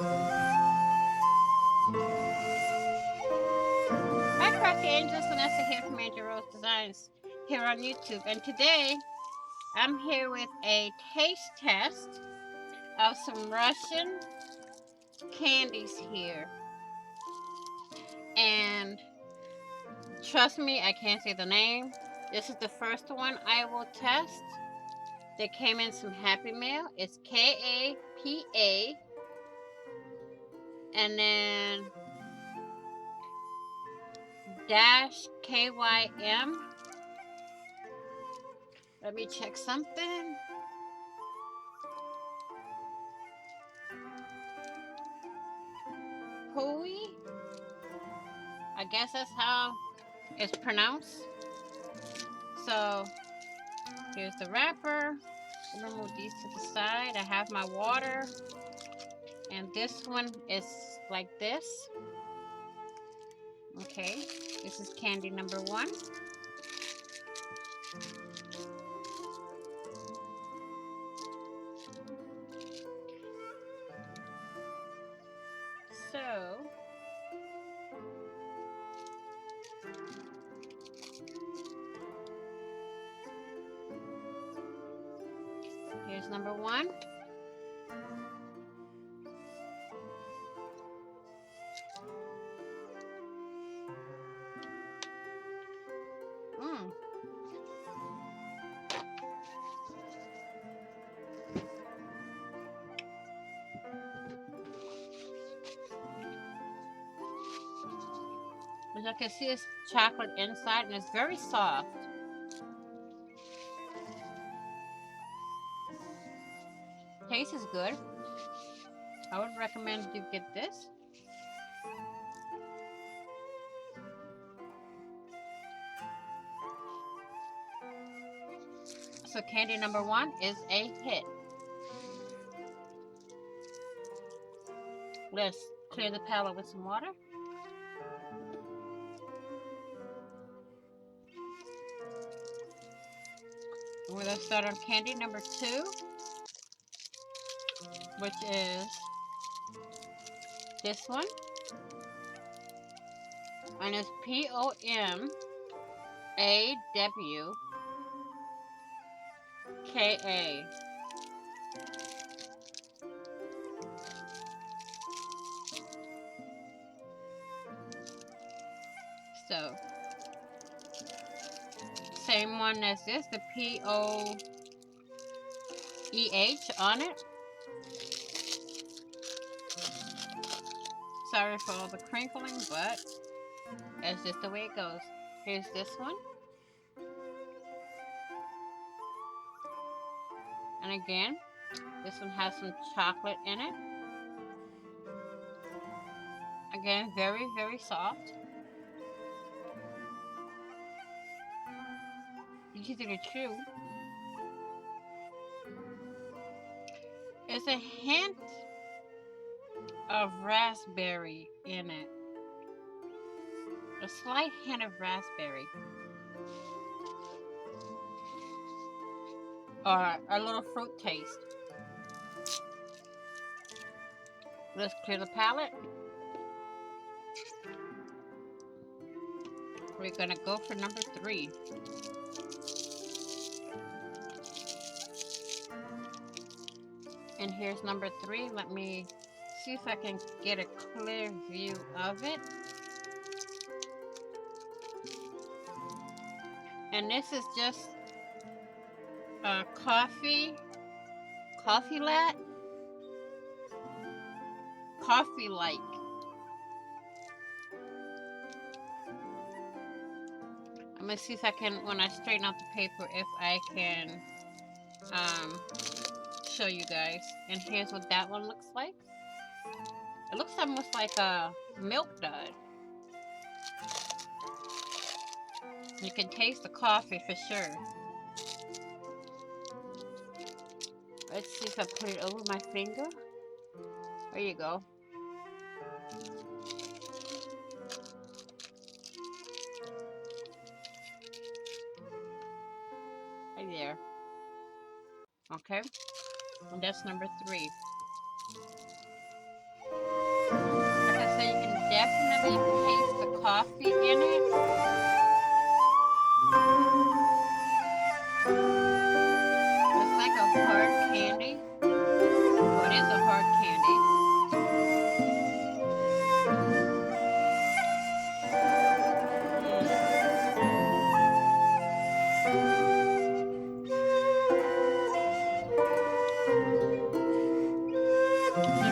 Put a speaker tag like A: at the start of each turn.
A: Hi, Crafty Angels. Vanessa here from AngelRose Designs here on YouTube. And today I'm here with a taste test of some Russian candies here. And trust me, I can't say the name. This is the first one I will test. They came in some Happy Mail. It's KAPA. And then dash KYM. Let me check something. Hui. I guess that's how it's pronounced. So here's the wrapper. I'm gonna move these to the side. I have my water, and this one is like this. Okay, this is candy number one. So here's number one. Mm. As you can see, it's chocolate inside, and it's very soft. Taste is good. I would recommend you get this. So candy number one is a hit. Let's clear the palette with some water. We're going to start on candy number two, which is this one. And it's POMAWKA. So, same one as this, the POEH on it. Sorry for all the crinkling, but that's just the way it goes. Here's this one. And again, this one has some chocolate in it. Again, very, very soft. Easy to chew. There's a hint of raspberry in it. A slight hint of raspberry. Or a little fruit taste. Let's clear the palette. We're gonna go for number three. And here's number three. Let me see if I can get a clear view of it. And this is just a coffee like. I'm gonna see if I can, when I straighten out the paper, if I can show you guys. And here's what that one looks like. It looks almost like a milk dud. You can taste the coffee for sure. Let's see if I put it over my finger. There you go. Right there. Okay. And that's number three. Let